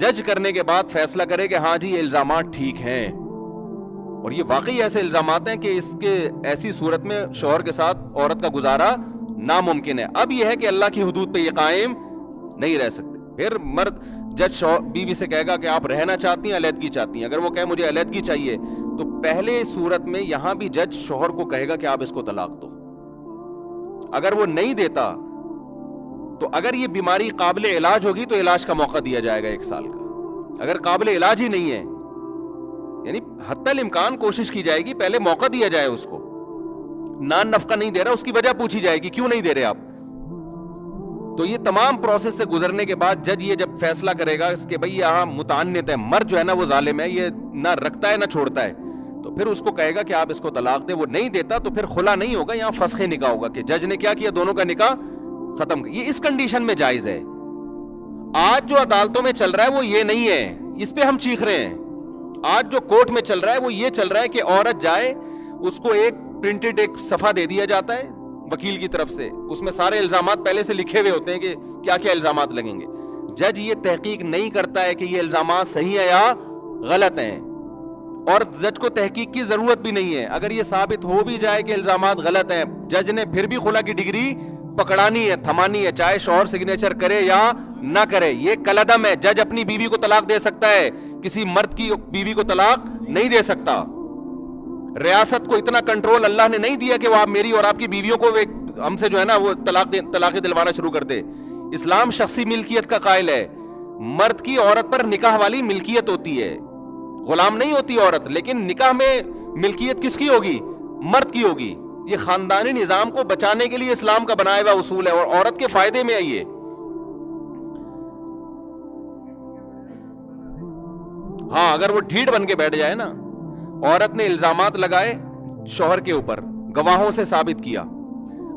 جج کرنے کے بعد فیصلہ کرے کہ ہاں جی یہ الزامات ٹھیک ہیں، اور یہ واقعی ایسے الزامات ہیں کہ اس کے ایسی صورت میں شوہر کے ساتھ عورت کا گزارا ناممکن ہے. اب یہ ہے کہ اللہ کی حدود پہ یہ قائم نہیں رہ سکتے. پھر مرد جج بیوی سے کہے گا کہ آپ رہنا چاہتی ہیں علیحدگی چاہتی ہیں. اگر وہ کہے مجھے علیحدگی چاہیے تو پہلے صورت میں یہاں بھی جج شوہر کو کہے گا کہ آپ اس کو طلاق دو. اگر وہ نہیں دیتا تو اگر یہ بیماری قابل علاج ہوگی تو علاج کا موقع دیا جائے گا 1 سال کا. اگر قابل علاج ہی نہیں ہے یعنی حتی الامکان کوشش کی جائے گی پہلے موقع دیا جائے اس کو. نان نفقہ نہیں دے رہا اس کی وجہ پوچھی جائے گی کیوں نہیں دے رہے آپ. تو یہ تمام پروسیس سے گزرنے کے بعد جج یہ جب فیصلہ کرے گا کہ بھئی یہاں متعنت ہے، مرد جو ہے نا وہ ظالم ہے، یہ نہ رکھتا ہے نہ چھوڑتا ہے، تو پھر اس کو کہے گا کہ آپ اس کو طلاق دیں. وہ نہیں دیتا تو پھر خلا نہیں ہوگا، یہاں فسخ نکاح ہوگا کہ جج نے کیا کیا، دونوں کا نکاح ختم. یہ اس کنڈیشن میں جائز ہے. آج جو عدالتوں میں چل رہا ہے وہ یہ نہیں ہے، اس پہ ہم چیخ رہے ہیں. آج جو کورٹ میں چل رہا ہے وہ یہ چل رہا ہے کہ عورت جائے، اس کو ایک پرنٹڈ ایک صفحہ دے دیا جاتا ہے وکیل کی طرف سے، اس میں سارے الزامات پہلے سے لکھے ہوئے ہوتے ہیں کہ کیا کیا الزامات لگیں گے. جج یہ تحقیق نہیں کرتا ہے کہ یہ الزامات صحیح ہیں یا غلط ہیں، اور جج کو تحقیق کی ضرورت بھی نہیں ہے. اگر یہ ثابت ہو بھی جائے کہ الزامات غلط ہیں، جج نے پھر بھی خلا کی ڈگری پکڑانی ہے، تھمانی ہے، چاہے شوہر سگنیچر کرے یا نہ کرے. یہ کالعدم ہے. جج اپنی بیوی کو طلاق دے سکتا ہے، کسی مرد کی بیوی کو طلاق نہیں دے سکتا. ریاست کو اتنا کنٹرول اللہ نے نہیں دیا کہ وہ آپ میری اور آپ کی بیویوں کو ہم سے جو ہے نا وہ طلاق دلوانا شروع کر دے. اسلام شخصی ملکیت کا قائل ہے. مرد کی عورت پر نکاح والی ملکیت ہوتی ہے، غلام نہیں ہوتی عورت. لیکن نکاح میں ملکیت کس کی ہوگی؟ مرد کی ہوگی. یہ خاندانی نظام کو بچانے کے لیے اسلام کا بنایا ہوا اصول ہے، اور عورت کے فائدے میں ہے یہ. ہاں اگر وہ ڈھیڑ بن کے بیٹھ جائے نا، عورت نے الزامات لگائے شوہر کے اوپر، گواہوں سے ثابت کیا،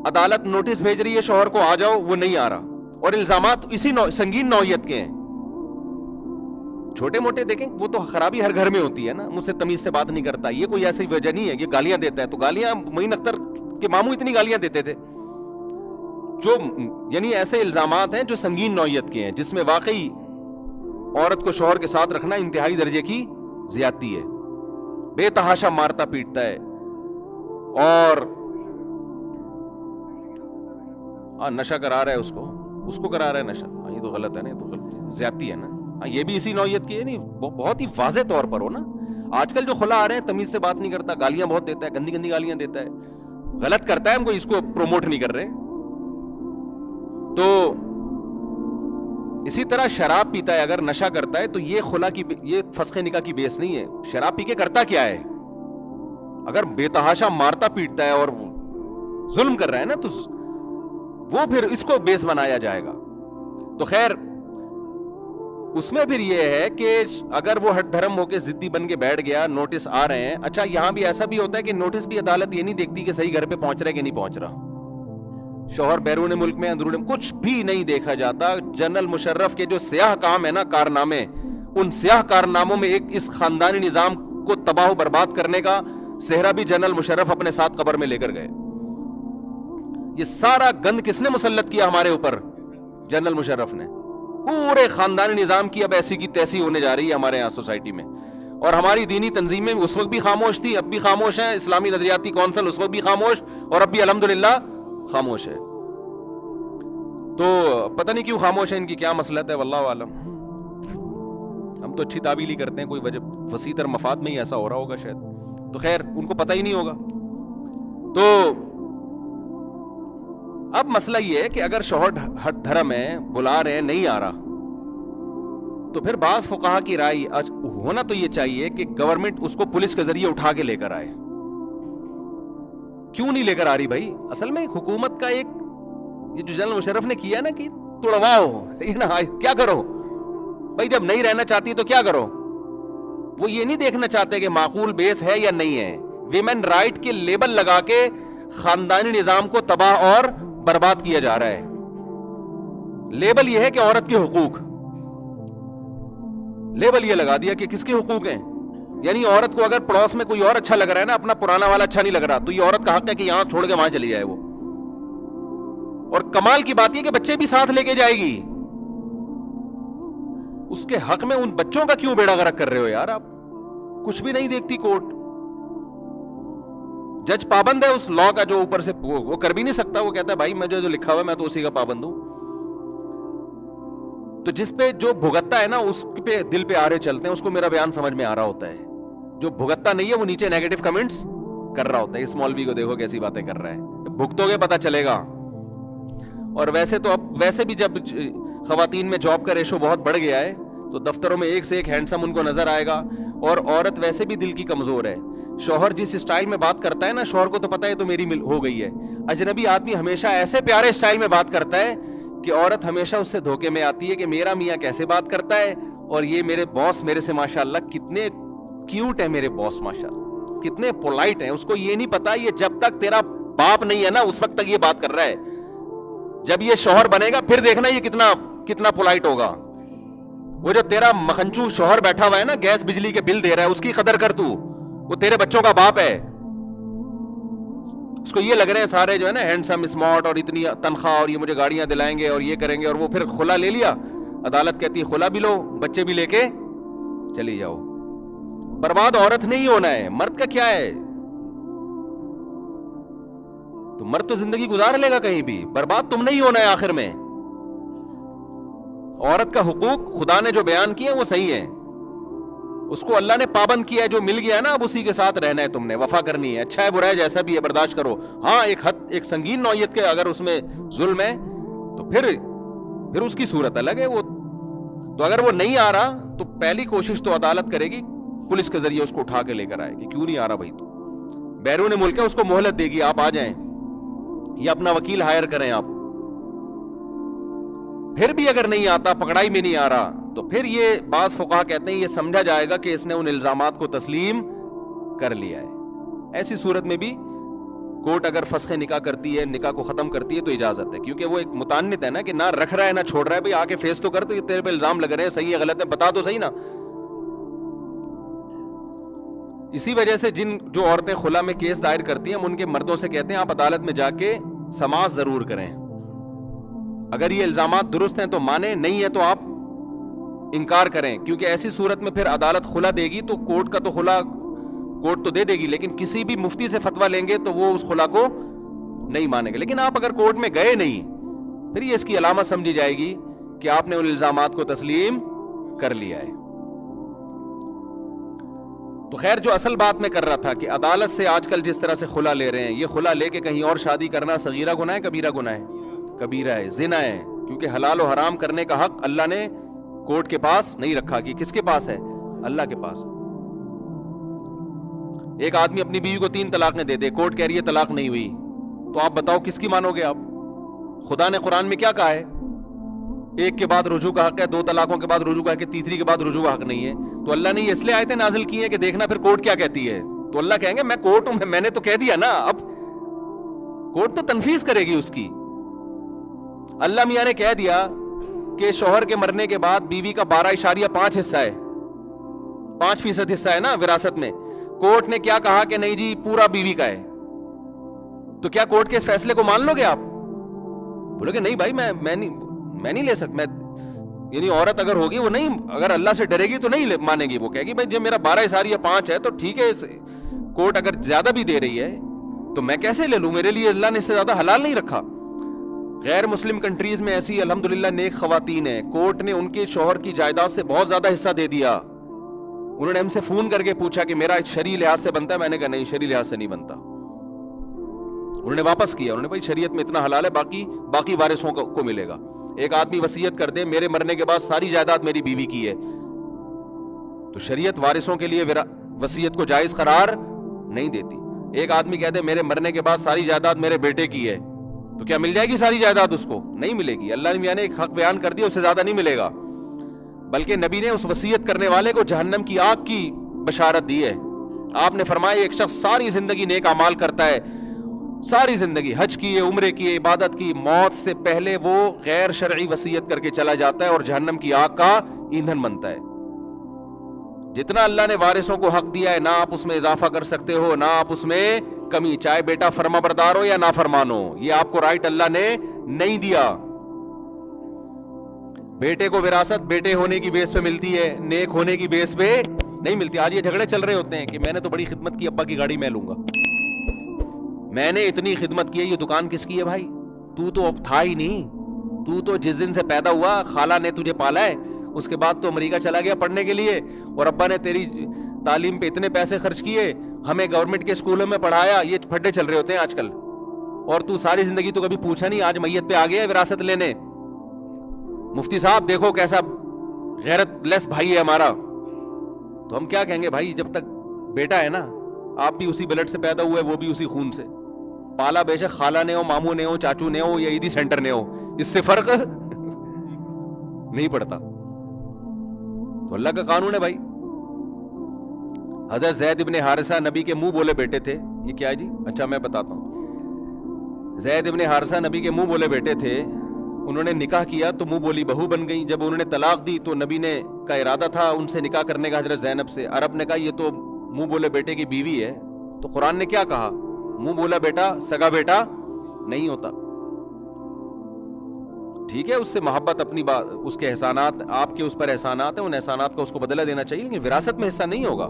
عدالت نوٹس بھیج رہی ہے شوہر کو آ جاؤ، وہ نہیں آ رہا، اور الزامات اسی سنگین نوعیت کے ہیں. چھوٹے موٹے دیکھیں وہ تو خرابی ہر گھر میں ہوتی ہے نا، مجھ سے تمیز سے بات نہیں کرتا، یہ کوئی ایسی وجہ نہیں ہے. یہ گالیاں دیتا ہے تو گالیاں معین اختر کے ماموں اتنی گالیاں دیتے تھے. جو یعنی ایسے الزامات ہیں جو سنگین نوعیت کے ہیں، جس میں واقعی عورت کو شوہر کے ساتھ رکھنا انتہائی درجے کی زیادتی ہے. بے تحاشا مارتا پیٹتا ہے، اور نشہ کرا رہا ہے، اس کو کرا رہا ہے نشہ. یہ تو غلط ہے نا، یہ تو غلط زیادتی ہے نا. یہ بھی اسی نوعیت کی ہے، نہیں بہت ہی واضح طور پر ہو نا. آج کل جو خلا آ رہے ہیں تمیز سے بات نہیں کرتا، گالیاں بہت دیتا ہے، گندی گندی گالیاں دیتا ہے، غلط کرتا ہے. ہم کو اس کو پروموٹ نہیں کر رہے. تو اسی طرح شراب پیتا ہے، اگر نشہ کرتا ہے تو یہ خلا کی، یہ فسخ نکاح کی بیس نہیں ہے. شراب پی کے کرتا کیا ہے؟ اگر بے تحاشا مارتا پیٹتا ہے اور ظلم کر رہا ہے نا، تو وہ پھر اس کو بیس بنایا جائے گا. تو خیر اس میں پھر یہ ہے کہ اگر وہ ہٹ دھرم ہو کے ضدی بن کے بیٹھ گیا، نوٹس آ رہے ہیں. اچھا یہاں بھی ایسا بھی ہوتا ہے کہ نوٹس بھی عدالت یہ نہیں دیکھتی کہ صحیح گھر پہ پہنچ رہا ہے کہ نہیں پہنچ رہا. شوہر بیرون ملک میں اندرون میں کچھ بھی نہیں دیکھا جاتا. جنرل مشرف کے جو سیاہ کام ہے نا، کارنامے، ان سیاہ کارناموں میں ایک اس خاندانی نظام کو تباہ و برباد کرنے کا صحرا بھی جنرل مشرف اپنے ساتھ قبر میں لے کر گئے. یہ سارا گند کس نے مسلط کیا ہمارے اوپر؟ جنرل مشرف نے. پورے خاندانی نظام کی اب ایسی کی تیسی ہونے جا رہی ہے ہمارے یہاں سوسائٹی میں. اور ہماری دینی تنظیمیں اس وقت بھی خاموش تھی، اب بھی خاموش ہیں. اسلامی نظریاتی کونسل اس وقت بھی خاموش، اور اب بھی الحمدللہ خاموش ہے. تو پتہ نہیں کیوں خاموش ہے، ان کی کیا مسلط ہے، واللہ عالم. ہم تو اچھی تعویل ہی کرتے ہیں، کوئی وجہ وسیع تر مفاد میں ہی ایسا ہو رہا ہوگا شاید. تو خیر ان کو پتہ ہی نہیں ہوگا. تو اب مسئلہ یہ ہے کہ اگر شوہر ہٹ دھرم ہے، بلا رہے ہیں، نہیں آ رہا، تو پھر بعض فقہا کی رائے ہونا تو یہ چاہیے کہ گورنمنٹ اس کو پولیس کے ذریعے اٹھا کے لے کر آئے. کیوں نہیں لے کر آ رہی بھائی؟ اصل میں حکومت کا ایک یہ جو جنرل مشرف نے کیا نا کہ توڑواؤ، کیا کرو بھائی؟ جب نہیں رہنا چاہتی تو کیا کرو؟ وہ یہ نہیں دیکھنا چاہتے کہ معقول بیس ہے یا نہیں ہے. ویمن رائٹ کے لیبل لگا کے خاندانی نظام کو تباہ اور برباد کیا جا رہا ہے. لیبل یہ ہے کہ عورت کے حقوق، لیبل یہ لگا دیا کہ کس کے حقوق ہیں. یعنی عورت کو اگر پڑوس میں کوئی اور اچھا لگ رہا ہے نا، اپنا پرانا والا اچھا نہیں لگ رہا، تو یہ عورت کا حق ہے کہ یہاں چھوڑ کے وہاں چلی جائے وہ. اور کمال کی بات یہ کہ بچے بھی ساتھ لے کے جائے گی. اس کے حق میں ان بچوں کا کیوں بیڑا غرق کر رہے ہو یار آپ؟ کچھ بھی نہیں دیکھتی کورٹ. جج پابند ہے اس لا کا جو اوپر سے وہ کر بھی نہیں سکتا. وہ کہتا ہے بھائی مجھے جو لکھا ہوا ہے میں تو اسی کا پابند ہوں. تو جس پہ جو بھگتتا ہے نا اس پہ دل پہ آرے چلتے ہیں, اس کو میرا بیان سمجھ میں آ رہا ہوتا ہے. جو بھگتتا نہیں ہے وہ نیچے نیگیٹو کمنٹس کر رہا ہوتا ہے. اس مولوی کو دیکھو کیسی باتیں کر رہا ہے. بھگتو گے پتہ چلے گا. اور ویسے تو اب ویسے بھی جب خواتین میں جاب کا ریشو بہت بڑھ گیا ہے تو دفتروں میں ایک سے ایک ہینڈسم ان کو نظر آئے گا. اور عورت ویسے بھی دل کی کمزور ہے. شوہر جس اسٹائل میں بات کرتا ہے نا, شوہر کو تو پتہ ہے تو میری ہو گئی ہے. اجنبی آدمی ہمیشہ ایسے پیارے اسٹائل میں بات کرتا ہے کہ عورت ہمیشہ اس سے دھوکے میں آتی ہے کہ میرا میاں کیسے بات کرتا ہے, اور یہ میرے باس میرے سے ماشاءاللہ کتنے کیوٹ ہے, میرے باس ماشاءاللہ کتنے پولائٹ ہیں. اس کو یہ نہیں پتا یہ جب تک تیرا باپ نہیں ہے نا اس وقت تک یہ بات کر رہا ہے. جب یہ شوہر بنے گا پھر دیکھنا یہ کتنا پولائٹ ہوگا. وہ جو تیرا مکھنچو شوہر بیٹھا ہوا ہے نا, گیس بجلی کے بل دے رہا ہے, اس کی قدر کر تو. وہ تیرے بچوں کا باپ ہے. اس کو یہ لگ رہے ہیں سارے جو ہے نا ہینڈسم اسمارٹ اور اتنی تنخواہ اور یہ مجھے گاڑیاں دلائیں گے اور یہ کریں گے, اور وہ پھر خلا لے لیا. عدالت کہتی ہے خلا بھی لو, بچے بھی لے کے چلی جاؤ. برباد عورت نہیں ہونا ہے, مرد کا کیا ہے. تو مرد تو زندگی گزار لے گا کہیں بھی, برباد تم نہیں ہونا ہے آخر میں. عورت کا حقوق خدا نے جو بیان کیے وہ صحیح ہے. اس کو اللہ نے پابند کیا ہے, جو مل گیا ہے نا اب اسی کے ساتھ رہنا ہے, تم نے وفا کرنی ہے. اچھا ہے برا ہے جیسا بھی ہے برداشت کرو. ہاں ایک سنگین نوعیت کے اگر اس میں ظلم ہے تو پھر اس کی صورت الگ ہے. وہ تو اگر وہ نہیں آ رہا تو پہلی کوشش تو عدالت کرے گی, پولیس کے ذریعے اس کو اٹھا کے لے کر آئے گی. کیوں نہیں آ رہا بھائی, تو بیرون ملک ہے, اس کو مہلت دے گی, آپ آ جائیں یا اپنا وکیل ہائر کریں آپ. پھر بھی اگر نہیں آتا, پکڑائی میں نہیں آ رہا, تو پھر یہ بعض فقہا کہتے ہیں یہ سمجھا جائے گا کہ اس نے ان الزامات کو تسلیم کر لیا ہے. ایسی صورت میں بھی کورٹ اگر فسخ نکاح کرتی ہے, نکاح کو ختم کرتی ہے تو اجازت ہے, کیونکہ وہ ایک متعنت ہے نا کہ نہ رکھ رہا ہے نہ چھوڑ رہا ہے. بھائی آ کے فیس تو کر, تو تیرے پہ الزام لگ رہے ہیں, صحیح ہے غلط ہے بتا تو صحیح نا. اسی وجہ سے جو عورتیں خلا میں کیس دائر کرتی ہیں, ہم ان کے مردوں سے کہتے ہیں آپ عدالت میں جا کے سماعت ضرور کریں. اگر یہ الزامات درست ہیں تو مانیں, نہیں ہے تو آپ انکار کریں, کیونکہ ایسی صورت میں پھر عدالت خلا دے گی تو کورٹ کا تو خلا کورٹ تو دے دے گی, لیکن کسی بھی مفتی سے فتویٰ لیں گے تو وہ اس خلا کو نہیں مانیں گے. لیکن آپ اگر کورٹ میں گئے نہیں, پھر یہ اس کی علامت سمجھی جائے گی کہ آپ نے ان الزامات کو تسلیم کر لیا ہے. تو خیر جو اصل بات میں کر رہا تھا کہ عدالت سے آج کل جس طرح سے خلا لے رہے ہیں, یہ خلا لے کے کہیں اور شادی کرنا صغیرہ گناہ ہے کبیرہ گناہ ہے؟ کبیرہ ہے, زنا ہے. کیونکہ حلال و حرام کرنے کا حق اللہ نے کورٹ کے پاس نہیں رکھا. کہ کس کے پاس ہے؟ اللہ کے پاس. ایک آدمی اپنی بیوی کو 3 طلاقیں دے دے, کورٹ کہہ رہی ہے طلاق نہیں ہوئی, تو آپ بتاؤ کس کی مانو گے آپ؟ خدا نے قرآن میں کیا کہا ہے؟ ایک کے بعد رجوع کا حق ہے, 2 طلاقوں کے بعد رجوع کا حق ہے, تیسری کے بعد رجوع کا حق نہیں ہے. تو اللہ نے یہ اس لیے آیتیں نازل کی ہیں کہ دیکھنا پھر کورٹ کیا کہتی ہے. تو اللہ کہیں گے میں کورٹ ہوں, میں نے تو کہہ دیا نا, اب کورٹ تو تنفیذ کرے گی اس کی. اللہ میاں نے کہہ دیا کہ شوہر کے مرنے کے بعد بیوی کا 12.5 حصہ ہے, 5% حصہ ہے نا وراثت میں. کورٹ نے کیا کہا کہ نہیں جی پورا بیوی کا ہے. تو کیا کورٹ کے اس فیصلے کو مان لو گے آپ؟ بولو گے نہیں بھائی میں نہیں لے سکتا. یعنی عورت اگر ہوگی وہ نہیں, اگر اللہ سے ڈرے گی تو نہیں مانے گی. وہ کہے گی بھائی جب میرا 12.5 ہے تو ٹھیک ہے, کورٹ اگر زیادہ بھی دے رہی ہے تو میں کیسے لے لوں, میرے لیے اللہ نے اس سے زیادہ حلال نہیں رکھا. غیر مسلم کنٹریز میں ایسی الحمدللہ نیک خواتین ہیں, کورٹ نے ان کے شوہر کی جائیداد سے بہت زیادہ حصہ دے دیا. انہوں نے ہم سے فون کر کے پوچھا کہ میرا شرعی لحاظ سے بنتا ہے, میں نے کہا نہیں شرعی لحاظ سے نہیں بنتا. انہوں نے واپس کیا, انہوں نے بھائی شریعت میں اتنا حلال ہے, باقی وارثوں کو ملے گا. ایک آدمی وصیت کر دے میرے مرنے کے بعد ساری جائیداد میری بیوی کی ہے, تو شریعت وارثوں کے لیے وصیت کو جائز قرار نہیں دیتی. ایک آدمی کہہ دے میرے مرنے کے بعد ساری جائیداد میرے بیٹے کی ہے, تو کیا مل جائے گی ساری جائیداد اس کو؟ نہیں ملے گی. اللہ نے ایک حق بیان کر دیا, اس سے زیادہ نہیں ملے گا. بلکہ نبی نے اس وصیت کرنے والے کو جہنم کی آگ کی بشارت دی ہے. آپ نے فرمایا ایک شخص ساری زندگی نیک اعمال کرتا ہے, ساری زندگی حج کی, عمرے کی, عبادت کی, موت سے پہلے وہ غیر شرعی وصیت کر کے چلا جاتا ہے اور جہنم کی آگ کا ایندھن بنتا ہے. جتنا اللہ نے وارثوں کو حق دیا ہے نہ آپ اس میں اضافہ کر سکتے ہو نہ آپ اس میں کمی, چاہے بیٹا فرما بردار ہو یا نافرمان ہو, یہ آپ کو رائٹ اللہ نے نہیں دیا. بیٹے کو وراثت بیٹے ہونے کی بیس پہ ملتی ہے, نیک ہونے کی بیس پہ نہیں ملتی. آج یہ جھگڑے چل رہے ہوتے ہیں کہ میں نے تو بڑی خدمت کی, ابا کی گاڑی میں لوں گا. میں نے اتنی خدمت کی ہے, یہ دکان کس کی ہے بھائی؟ تو تو اب تھا ہی نہیں. تو تو جس دن سے پیدا ہوا خالہ نے تجھے پالا ہے, اس کے بعد تو امریکہ چلا گیا پڑھنے کے لیے, اور ابا نے تیری تعلیم پہ اتنے پیسے خرچ کیے, ہمیں گورنمنٹ کے اسکولوں میں پڑھایا. یہ پھڈے چل رہے ہوتے ہیں آج کل. اور تو ساری زندگی تو کبھی پوچھا نہیں, آج میت پہ آ گیا ہے وراثت لینے. مفتی صاحب دیکھو کیسا غیرت لیس بھائی ہے ہمارا. تو ہم کیا کہیں گے بھائی؟ جب تک بیٹا ہے نا, آپ بھی اسی بلڈ سے پیدا ہوئے, وہ بھی اسی خون سے پالا. بے شک خالہ نے ہو, ماموں نے ہو, چاچو نے ہو یا عیدی سینٹر نے ہو, اس سے فرق نہیں پڑتا. تو اللہ کا قانون ہے بھائی. حضرت زید ابن حارثہ نبی کے منہ بولے بیٹے تھے. یہ کیا ہے جی؟ اچھا میں بتاتا ہوں. زید ابن حارثہ نبی کے منہ بولے بیٹے تھے. انہوں نے نکاح کیا تو منہ بولی بہو بن گئی. جب انہوں نے طلاق دی تو نبی نے کا ارادہ تھا ان سے نکاح کرنے کا, حضرت زینب سے. عرب نے کہا یہ تو منہ بولے بیٹے کی بیوی ہے. تو قرآن نے کیا کہا؟ منہ بولا بیٹا سگا بیٹا نہیں ہوتا. ٹھیک ہے, اس سے محبت اپنی بات, اس کے احسانات, آپ کے اس پر احسانات ہیں, ان احسانات کا اس کو بدلہ دینا چاہیے, لیکن وراثت میں حصہ نہیں ہوگا.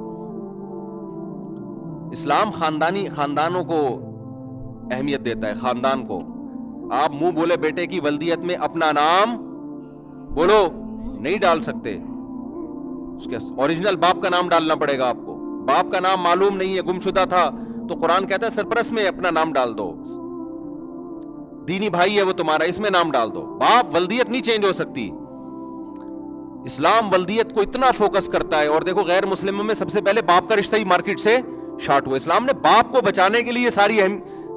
اسلام خاندانوں کو اہمیت دیتا ہے, خاندان کو. آپ منہ بولے بیٹے کی ولدیت میں اپنا نام بولو نہیں ڈال سکتے, اس کے اوریجنل باپ کا نام ڈالنا پڑے گا آپ کو. باپ کا نام معلوم نہیں ہے, گمشدہ تھا, تو قرآن کہتا ہے سرپرست میں اپنا نام ڈال دو. دینی بھائی ہے وہ تمہارا, اس میں نام ڈال دو. باپ ولدیت نہیں چینج ہو سکتی. اسلام ولدیت کو اتنا فوکس کرتا ہے. اور دیکھو غیر مسلموں میں سب سے پہلے باپ کا رشتہ ہی مارکیٹ سے شارٹ ہوا. اسلام نے باپ کو بچانے کے لیے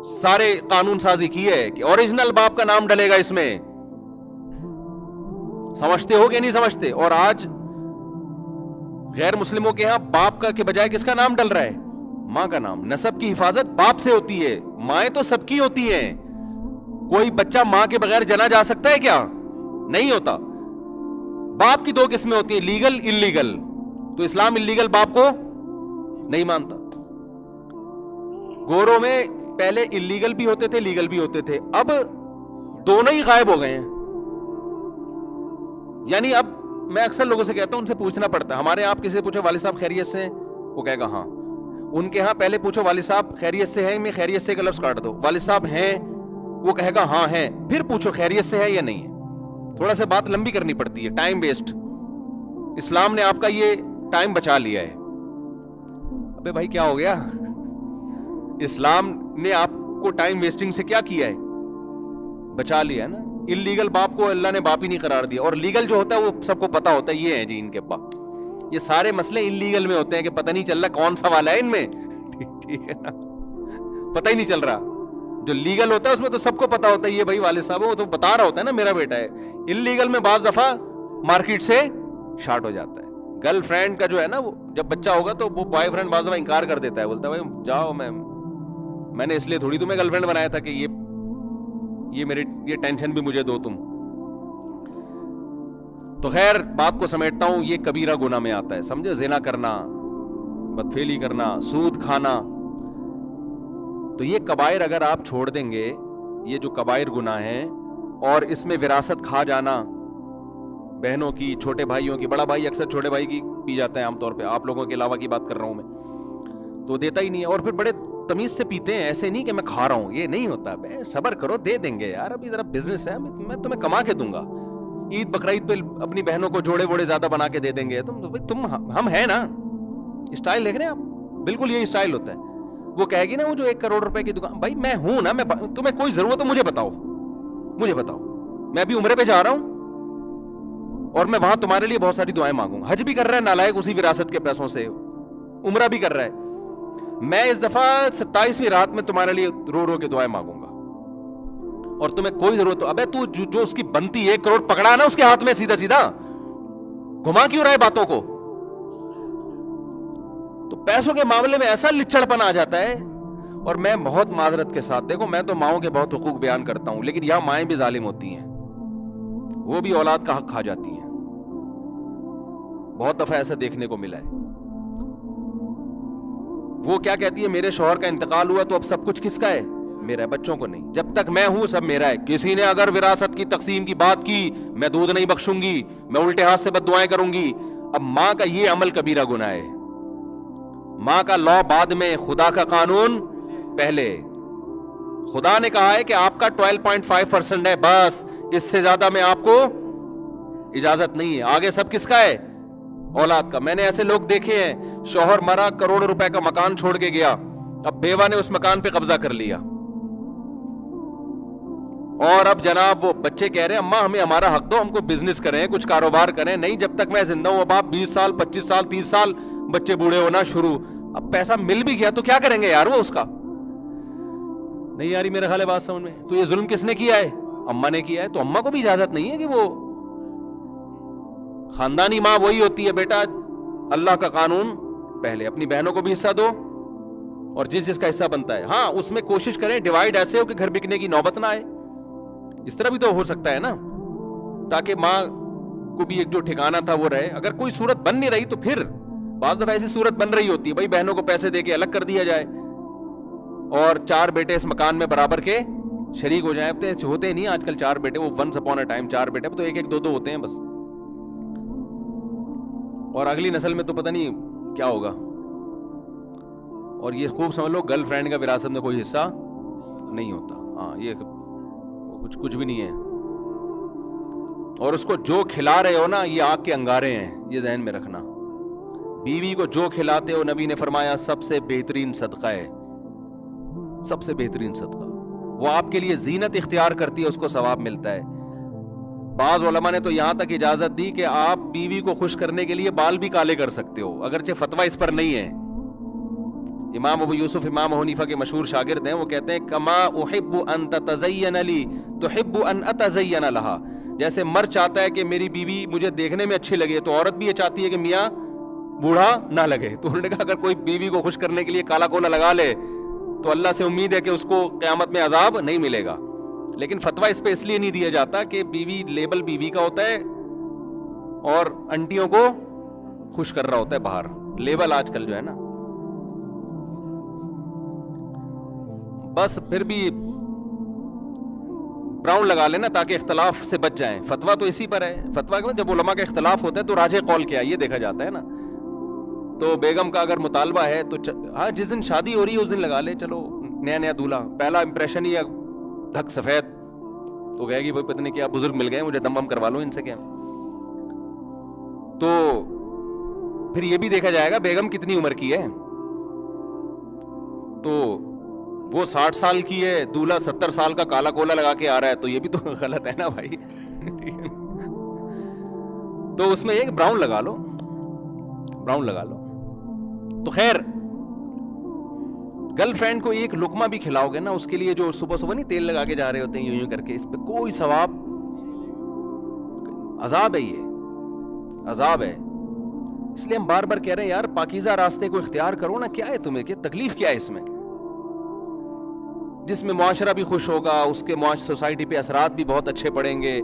سارے قانون سازی کی ہے کہ اوریجنل باپ کا نام ڈلے گا اس میں. سمجھتے ہو کہ نہیں سمجھتے؟ اور آج غیر مسلموں کے ہاں باپ کا کے بجائے کس کا نام ڈل رہا ہے؟ ماں کا نام. نسب کی حفاظت باپ سے ہوتی ہے, مائیں تو سب کی ہوتی ہیں. کوئی بچہ ماں کے بغیر جنا جا سکتا ہے کیا؟ نہیں ہوتا. باپ کی دو قسمیں ہوتی ہیں, لیگل انلیگل. تو اسلام انلیگل باپ کو نہیں مانتا. گوروں میں پہلے انلیگل بھی ہوتے تھے, لیگل بھی ہوتے تھے, اب دونوں ہی غائب ہو گئے ہیں. یعنی اب میں اکثر لوگوں سے کہتا ہوں, ان سے پوچھنا پڑتا ہے. ہمارے آپ کسی سے پوچھو والد صاحب خیریت سے ہیں, وہ کہے گا ہاں. ان کے ہاں پہلے پوچھو والد صاحب خیریت سے ہیں, میں خیریت سے کا لفظ کاٹ دو. والد صاحب ہیں, وہ کہے گا ہاں ہیں. پھر پوچھو خیریت سے ہے یا نہیں ہے. تھوڑا سا بات لمبی کرنی پڑتی ہے, ٹائم ویسٹ. اسلام نے آپ کا یہ ٹائم بچا لیا ہے. ابے بھائی کیا ہو گیا؟ اسلام نے آپ کو ٹائم ویسٹنگ سے کیا کیا ہے؟ بچا لیا ہے نا. انلیگل باپ کو اللہ نے باپ ہی نہیں قرار دیا, اور لیگل جو ہوتا ہے وہ سب کو پتا ہوتا ہے, یہ ہے جی ان کے ابا. یہ سارے مسئلے انلیگل میں ہوتے ہیں کہ پتہ نہیں چل رہا کون سا والا ہے ان میں. ٹھیک ہے نا, پتہ ہی نہیں چل رہا. جو لیگل ہوتا ہے اس میں تو سب کو پتا ہوتا ہے, یہ بھائی والد صاحب وہ تو بتا رہا ہوتا ہے نا میرا بیٹا ہے. انلیگل میں بعض دفعہ مارکیٹ سے شارٹ ہو جاتا ہے. گرل فرینڈ کا جو ہے نا, وہ جب بچہ ہوگا تو وہ بوائے فرینڈ بعض دفعہ انکار کر دیتا ہے, بولتا ہے بھائی جاؤ, میں نے اس لیے تھوڑی تمہیں گرل فرینڈ بنایا تھا کہ یہ ٹینشن بھی مجھے دو تم. تو خیر بات کو سمیٹتا ہوں, یہ کبیرہ گناہ میں آتا ہے, سمجھے؟ زنا کرنا, بدفعلی کرنا, سود کھانا. تو یہ کبائر اگر آپ چھوڑ دیں گے, یہ جو کبائر گناہ ہیں, اور اس میں وراثت کھا جانا بہنوں کی, چھوٹے بھائیوں کی. بڑا بھائی اکثر چھوٹے بھائی کی پی جاتا ہے عام طور پہ, آپ لوگوں کے علاوہ کی بات کر رہا ہوں میں, تو دیتا ہی نہیں ہے. اور پھر بڑے تمیز سے پیتے ہیں, ایسے نہیں کہ میں کھا رہا ہوں, یہ نہیں ہوتا. صبر کرو, دے دیں گے یار, ابھی ذرا بزنس ہے, میں تمہیں کما کے دوں گا. عید بقرعید پہ اپنی بہنوں کو جوڑے ووڑے زیادہ بنا کے دے دیں گے. تم ہم ہیں نا. اسٹائل دیکھ رہے ہیں آپ, بالکل یہی اسٹائل ہوتا ہے. وہ کہے گی نا وہ جو 1 کروڑ روپے کی دکان, بھائی میں ہوں نا, میں تمہیں کوئی ضرورت ہو مجھے بتاؤ, میں ابھی عمرے پہ جا رہا ہوں اور میں وہاں تمہارے لیے بہت ساری دعائیں مانگوں. حج بھی کر رہا ہے نالائق اسی وراثت کے پیسوں سے, عمرہ بھی کر رہا ہے. میں اس دفعہ 27ویں رات میں تمہارے لیے رو رو کے دعائیں مانگوں گا, اور تمہیں کوئی ضرورت ہو, ابے تو جو اس کی بنتی 1 کروڑ پکڑا نا اس کے ہاتھ میں, سیدھا سیدھا گھما کیوں رہا ہے باتوں کو. تو پیسوں کے معاملے میں ایسا لچڑپن آ جاتا ہے. اور میں بہت معذرت کے ساتھ, دیکھو میں تو ماؤں کے بہت حقوق بیان کرتا ہوں, لیکن یہاں مائیں بھی ظالم ہوتی ہیں, وہ بھی اولاد کا حق کھا جاتی ہیں. بہت دفعہ ایسا دیکھنے کو ملا ہے. وہ کیا کہتی ہے, میرے شوہر کا انتقال ہوا تو اب سب کچھ کس کا ہے؟ میرا ہے, بچوں کو نہیں. جب تک میں ہوں سب میرا ہے. کسی نے اگر وراثت کی تقسیم کی بات کی, میں دودھ نہیں بخشوں گی, میں الٹے ہاتھ سے بد دعائیں کروں گی. اب ماں کا یہ عمل کبیرہ گناہ ہے. ماں کا لا بعد میں, خدا کا قانون پہلے. خدا نے کہا ہے کہ آپ کا 12.5% ہے, بس اس سے زیادہ میں آپ کو اجازت نہیں ہے. آگے سب کس کا ہے؟ اولاد کا. میں نے ایسے لوگ دیکھے ہیں, شوہر مرا, کروڑوں روپے کا مکان چھوڑ کے گیا, اب بیوہ نے اس مکان پہ قبضہ کر لیا, اور اب جناب وہ بچے کہہ رہے ہیں اماں ہمیں ہمارا حق دو, ہم کو بزنس کریں, کچھ کاروبار کریں. نہیں, جب تک میں زندہ ہوں. اب آپ 20 سال 25 سال 30 سال بچے بوڑھے ہونا شروع. اب پیسہ مل بھی گیا تو کیا کریں گے یار, وہ اس کا نہیں یاری. میرے خیال ہے بات سمجھ میں. تو یہ ظلم کس نے کیا ہے؟ اماں نے کیا ہے. تو اماں کو بھی اجازت نہیں ہے کہ وہ, خاندانی ماں وہی ہوتی ہے بیٹا, اللہ کا قانون پہلے. اپنی بہنوں کو بھی حصہ دو, اور جس کا حصہ بنتا ہے. ہاں اس میں کوشش کریں ڈیوائڈ ایسے ہو کہ گھر بکنے کی نوبت نہ آئے. اس طرح بھی تو ہو سکتا ہے نا, تاکہ ماں کو بھی ایک جو ٹھکانہ تھا وہ رہے. اگر کوئی صورت بن نہیں رہی تو پھر بعض دفعہ ایسی صورت بن رہی ہوتی ہے, بھائی بہنوں کو پیسے دے کے الگ کر دیا جائے, اور 4 بیٹے اس مکان میں برابر کے شریک ہو جائیں. ہوتے نہیں آج کل 4 بیٹے, وہ ونس اپون اے ٹائم 4 بیٹے, اب تو 1 1 2 2 ہوتے ہیں بس. اور اگلی نسل میں تو پتہ نہیں کیا ہوگا. اور یہ خوب سمجھ لو, گرل فرینڈ کا وراثت میں کوئی حصہ نہیں ہوتا. ہاں یہ کچھ بھی نہیں ہے. اور اس کو جو کھلا رہے ہو نا, یہ آگ کے انگارے ہیں, یہ ذہن میں رکھنا. بیوی کو جو کھلاتے ہو, نبی نے فرمایا سب سے بہترین صدقہ ہے, سب سے بہترین صدقہ. وہ آپ کے لیے زینت اختیار کرتی ہے, اس کو ثواب ملتا ہے. بعض علماء نے تو یہاں تک اجازت دی کہ آپ بیوی کو خوش کرنے کے لیے بال بھی کالے کر سکتے ہو, اگرچہ فتویٰ اس پر نہیں ہے. امام ابو یوسف امام حنیفہ کے مشہور شاگرد ہیں, وہ کہتے ہیں کما احب ان تتزین لی تحب ان اتزین لها. جیسے مرد چاہتا ہے کہ میری بیوی مجھے دیکھنے میں اچھی لگے, تو عورت بھی یہ چاہتی ہے کہ میاں بوڑھا نہ لگے. تو انہوں نے کہا اگر کوئی بیوی کو خوش کرنے کے لیے کالا کولا لگا لے تو اللہ سے امید ہے کہ اس کو قیامت میں عذاب نہیں ملے گا. لیکن فتویٰ اس پہ اس لیے نہیں دیا جاتا کہ بیوی لیبل بیوی کا ہوتا ہے اور انٹیوں کو خوش کر رہا ہوتا ہے باہر. لیبل آج کل جو ہے نا, بس پھر بھی براؤن لگا لینا تاکہ اختلاف سے بچ جائیں. فتویٰ تو اسی پر ہے. فتویٰ جب علماء کا اختلاف ہوتا ہے تو راجح قول کیا ہے یہ دیکھا جاتا ہے نا. تو بیگم کا اگر مطالبہ ہے تو ہاں جس دن شادی ہو رہی ہے اس دن لگا لے. چلو نیا دولہا, پہلا امپریشن ہی ڈھک سفید, تو کہے گی پتہ نہیں کیا بزرگ مل گئے, مجھے دم بم کروا لو ان سے. کیا تو پھر یہ بھی دیکھا جائے گا بیگم کتنی عمر کی ہے. تو وہ 60 سال کی ہے, دولہا 70 سال کا کالا کولا لگا کے آ رہا ہے, تو یہ بھی تو غلط ہے نا بھائی. تو اس میں ایک براؤن لگا لو, براؤن لگا لو. تو خیر گرل فرینڈ کو ایک لقمہ بھی کھلاؤ گے نا, اس کے لیے جو صبح صبح نہیں تیل لگا کے جا رہے ہوتے ہیں یوں کر کے, اس پہ کوئی ثواب, عذاب ہے, یہ عذاب ہے. اس لیے ہم بار بار کہہ رہے ہیں یار پاکیزہ راستے کو اختیار کرو نا. کیا ہے تمہیں, کیا تکلیف کیا ہے اس میں, جس میں معاشرہ بھی خوش ہوگا, اس کے سوسائٹی پہ اثرات بھی بہت اچھے پڑیں گے,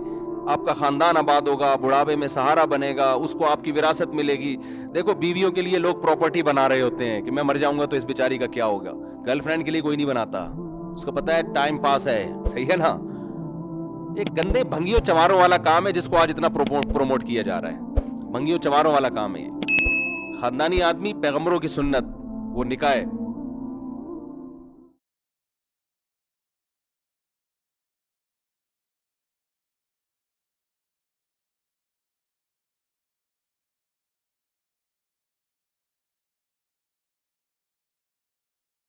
آپ کا خاندان آباد ہوگا, بڑھاپے میں سہارا بنے گا, اس کو آپ کی وراثت ملے گی. دیکھو بیویوں کے لیے لوگ پراپرٹی بنا رہے ہوتے ہیں کہ میں مر جاؤں گا تو اس بیچاری کا کیا ہوگا. گرل فرینڈ کے لیے کوئی نہیں بناتا, اس کو پتا ہے ٹائم پاس ہے. صحیح ہے نا. ایک گندے بھنگیوں چماروں والا کام ہے جس کو آج اتنا پروموٹ کیا جا رہا ہے. بھنگیوں چماروں والا کام ہے یہ. خاندانی آدمی, پیغمبروں کی سنت, وہ نکاح ہے.